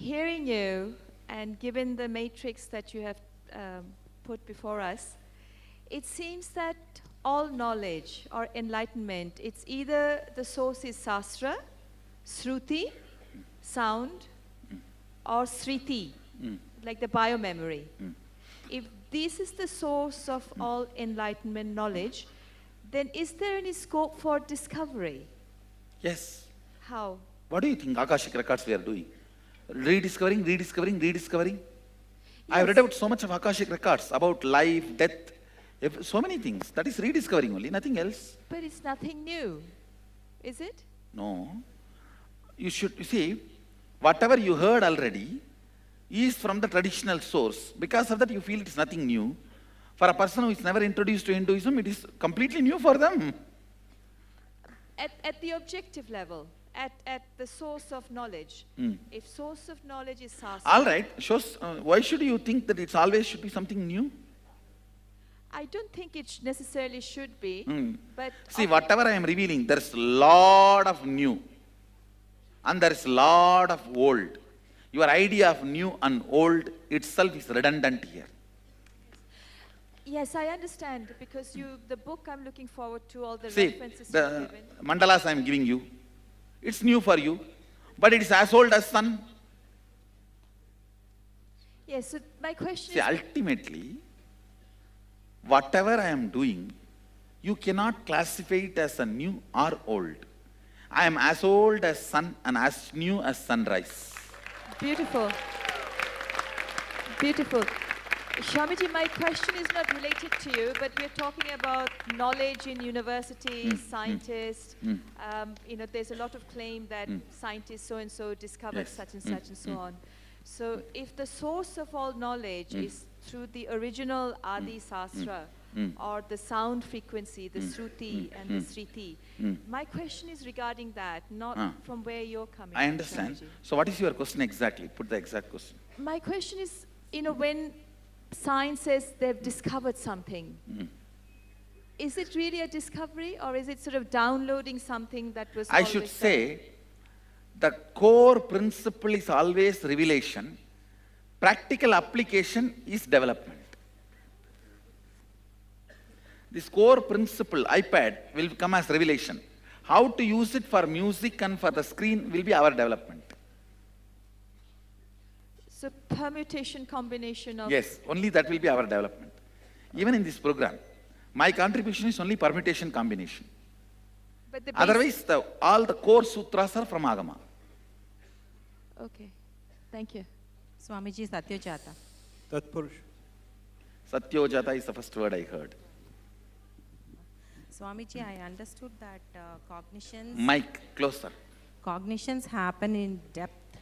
hearing you and given the matrix that you have put before us, it seems that all knowledge or enlightenment, it's either the source is Sastra, Shruti, sound, or Sriti, like the biomemory. If this is the source of all enlightenment knowledge, then is there any scope for discovery? Yes. How? What do you think Akashic records we are doing? Rediscovering, rediscovering, rediscovering. I have read about so much of Akashic records about life, death, so many things. That is rediscovering only, nothing else. But it's nothing new, is it? No. You see, whatever you heard already is from the traditional source. Because of that, you feel it is nothing new. For a person who is never introduced to Hinduism, it is completely new for them. At the objective level, at the source of knowledge, if source of knowledge is Sastra, All right. Why should you think that it always should be something new? I don't think it necessarily should be, but See, whatever I am revealing, there is a lot of new and there is a lot of old. Your idea of new and old itself is redundant here. yes, I understand, because the book I'm looking forward to, all the See, references you've the given. mandalas I am giving you, it's new for you, but it is as old as sun. Yes, so my question See, is, ultimately, whatever I am doing, you cannot classify it as a new or old. I am as old as sun and as new as sunrise. beautiful, beautiful. Swamiji, my question is not related to you, but we're talking about knowledge in universities, scientists. There's a lot of claim that scientists so-and-so discovered Yes. such and such and so on. So if the source of all knowledge is through the original Adi Sastra, or the sound frequency, the Shruti and the Sriti, my question is regarding that, not from where you're coming I from, understand. Swamiji. So what is your question exactly? Put the exact question. My question is, when science says they've discovered something, is it really a discovery, or is it sort of downloading something that was I always should there? say, the core principle is always revelation. Practical application is development. This core principle, iPad, will come as revelation. How to use it for music and for the screen will be our development. So permutation, combination of... Yes, only that will be our development. Even in this program, my contribution is only permutation combination. But the Otherwise, all the core sutras are from Agama. Okay, thank you. Swamiji, Satyajata. Tatpurush. Satyojata is the first word I heard. Swamiji, I understood that Mic, closer. cognitions happen in depth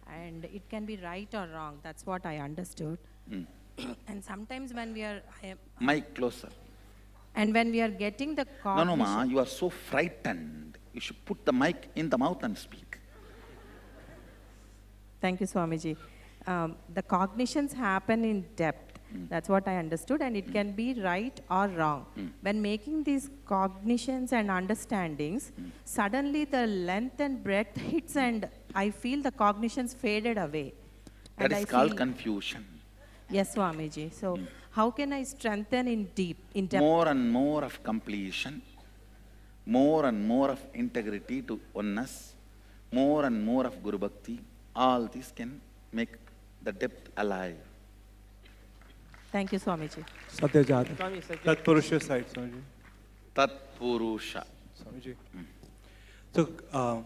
and it can be right or wrong. That's what I understood. And sometimes when we are... Mic, closer. And when we are getting the No, cognition... ma, you are so frightened. You should put the mic in the mouth and speak. Thank you, Swamiji. The cognitions happen in depth. That's what I understood, and it can be right or wrong. When making these cognitions and understandings, suddenly the length and breadth hits and I feel the cognitions faded away. That And is I called feel- confusion. Yes, Swamiji. So how can I strengthen in depth? More and more of completion, more and more of integrity to oneness, more and more of Guru Bhakti, all this can make the depth alive. Thank you, Swamiji. Satyajata. Tatpurusha side, Swamiji. Tat Purusha. Swamiji. So,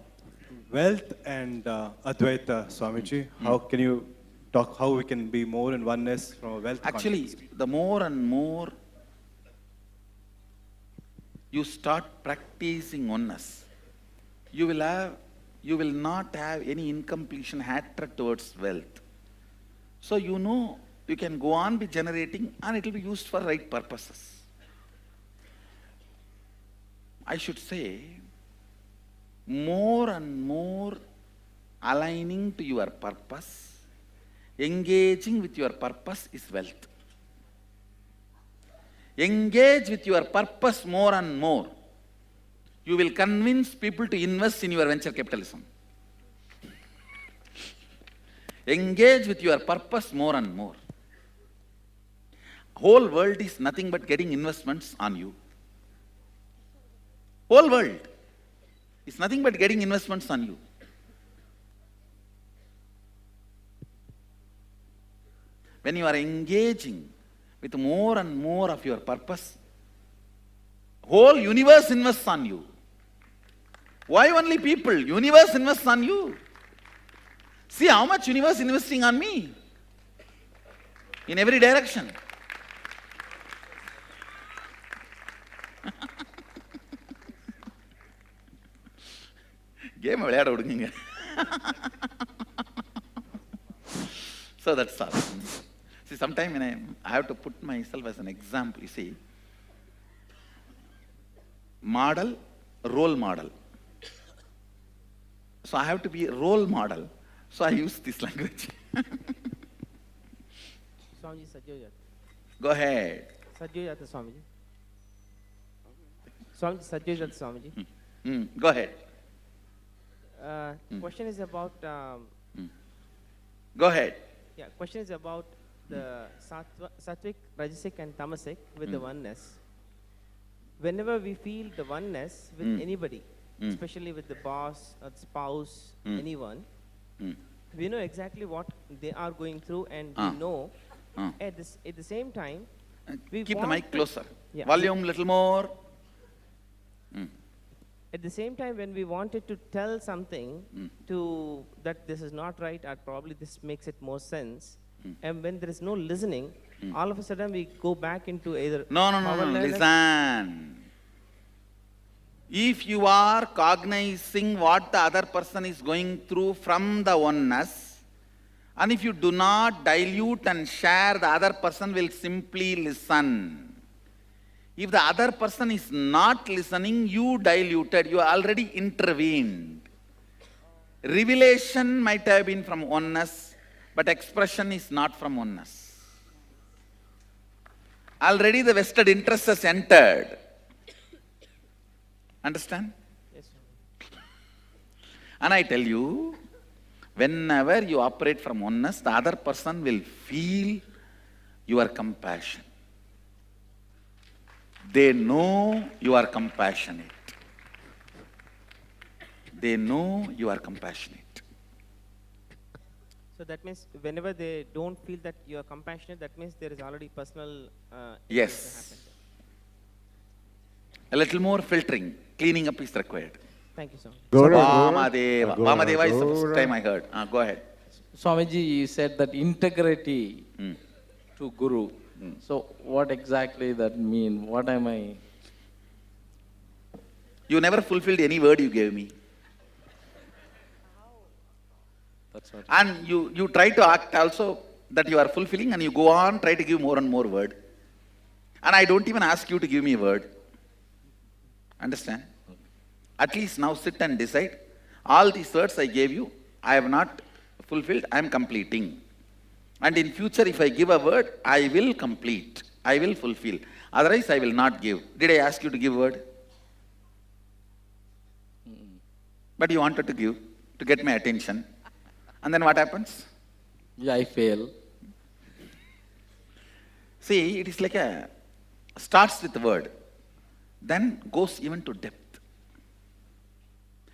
wealth and Advaita, Swamiji, how can you talk, how we can be more in oneness from a wealth Actually, context? the more and more you start practicing oneness, you will not have any incompletion hatred towards wealth. So you can go on be generating and it will be used for right purposes. I should say, more and more aligning to your purpose, engaging with your purpose is wealth. Engage with your purpose more and more. You will convince people to invest in your venture capitalism. Engage with your purpose more and more. Whole world is nothing but getting investments on you. Whole world is nothing but getting investments on you. When you are engaging with more and more of your purpose, whole universe invests on you. Why only people? Universe invests on you. See how much universe investing on me in every direction. Game விளையாட விடுங்க. So that's all. See, sometimes when I have to put myself as an example, you see, model, role model. So I have to be a role model. So I use this language. Swamiji, Satyojat. Go ahead. Satyojat Swamiji. Swamiji, Satyojat Swamiji. Go ahead. Question is about, Go ahead. yeah, question is about the Sattvic, Rajasic and Tamasic with the oneness. Whenever we feel the oneness with anybody, especially with the boss or the spouse, anyone, we know exactly what they are going through, and we know at the same time, we Keep the want mic closer. Yeah. Volume little more. At the same time, when we wanted to tell something to that this is not right, or probably this makes it more sense, and when there is no listening, all of a sudden we go back into either No, powerlessness- listen. If you are cognizing what the other person is going through from the oneness, and if you do not dilute and share, the other person will simply listen. If the other person is not listening, you diluted, you already intervened. Revelation might have been from oneness, but expression is not from oneness. Already the vested interest has entered. Understand? Yes, sir. And I tell you, whenever you operate from oneness, the other person will feel your compassion. They know you are compassionate. They know you are compassionate. So that means whenever they don't feel that you are compassionate, that means there is already personal Yes. issues that happened. A little more filtering, cleaning up is required. Thank you, sir. Vamadeva. Vamadeva is the first time I heard. Go ahead. Swamiji, you said that integrity to Guru. So what exactly that mean? What am I? You never fulfilled any word you gave me. That's what. And you try to act also that you are fulfilling, and you go on, try to give more and more word. And I don't even ask you to give me a word. Understand? At least now sit and decide. All these words I gave you, I have not fulfilled, I am completing. And in future, if I give a word, I will complete. I will fulfill. Otherwise, I will not give. Did I ask you to give word? But you wanted to give, to get my attention. And then what happens? Yeah, I fail. See, it is like starts with the word, then goes even to depth.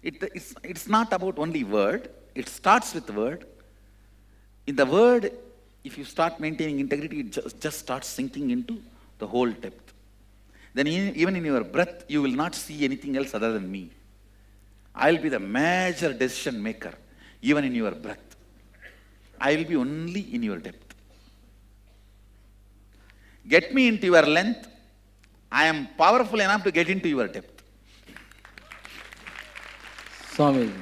It's not about only word, it starts with the word. In the word, if you start maintaining integrity, it just starts sinking into the whole depth. Then even in your breath, you will not see anything else other than me. I will be the major decision maker, even in your breath. I will be only in your depth. Get me into your length, I am powerful enough to get into your depth. Swamiji.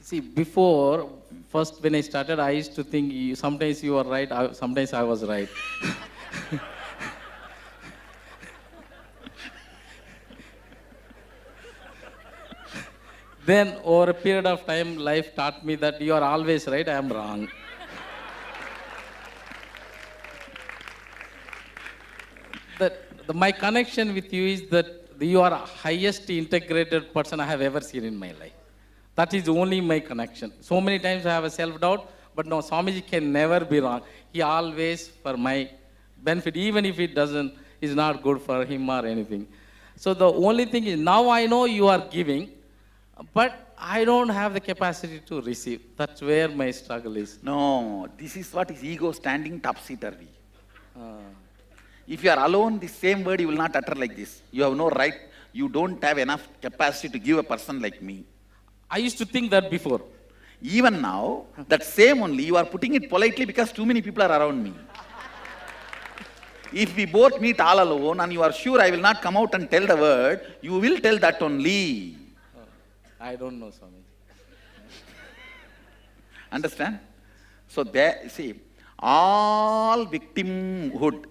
See, before, first when I started, I used to think sometimes you are right, sometimes I was right. Then, over a period of time, life taught me that you are always right, I am wrong. My connection with you is that you are the highest integrated person I have ever seen in my life. That is only my connection. So many times I have a self-doubt, but no, Swamiji can never be wrong. He always for my benefit, even if it doesn't, is not good for him or anything. So the only thing is, now I know you are giving, but I don't have the capacity to receive. That's where my struggle is. No, this is what is ego standing topsy-turvy. Uh, If you are alone, the same word you will not utter like this. You have no right, you don't have enough capacity to give a person like me. I used to think that before. Even now, that same only, you are putting it politely because too many people are around me. If we both meet all alone and you are sure I will not come out and tell the word, you will tell that only. I don't know, Swamiji. Understand? So there, see, all victimhood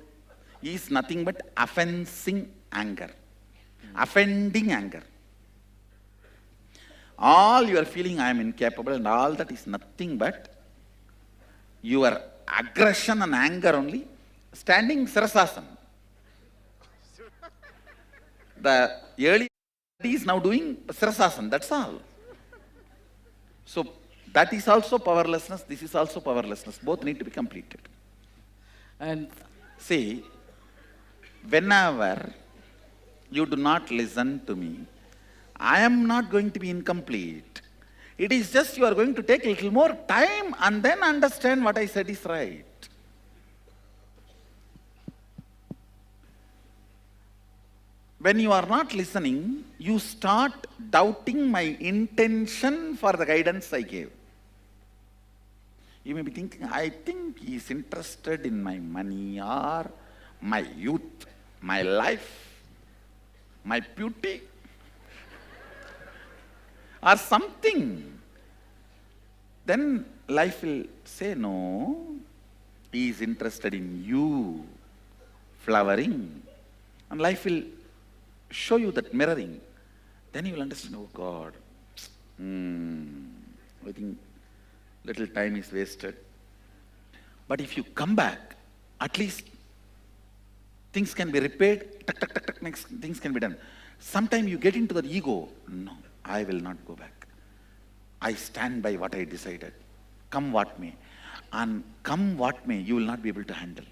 is nothing but offending anger. Offending anger. All you are feeling I am incapable and all that is nothing but your aggression and anger only standing Sirasasana. The early is now doing Sirasasana, that's all. So that is also powerlessness, this is also powerlessness. Both need to be completed. And See, whenever you do not listen to me, I am not going to be incomplete. It is just you are going to take a little more time and then understand what I said is right. When you are not listening, you start doubting my intention for the guidance I gave. You may be thinking, I think he is interested in my money or my youth, my life, my beauty, or something. Then life will say, no, he is interested in you, flowering. And life will show you that mirroring. Then you will understand, oh God, I think little time is wasted. But if you come back, at least things can be repaired, next things can be done. Sometimes you get into the ego, no, I will not go back. I stand by what I decided. Come what may. And come what may, you will not be able to handle.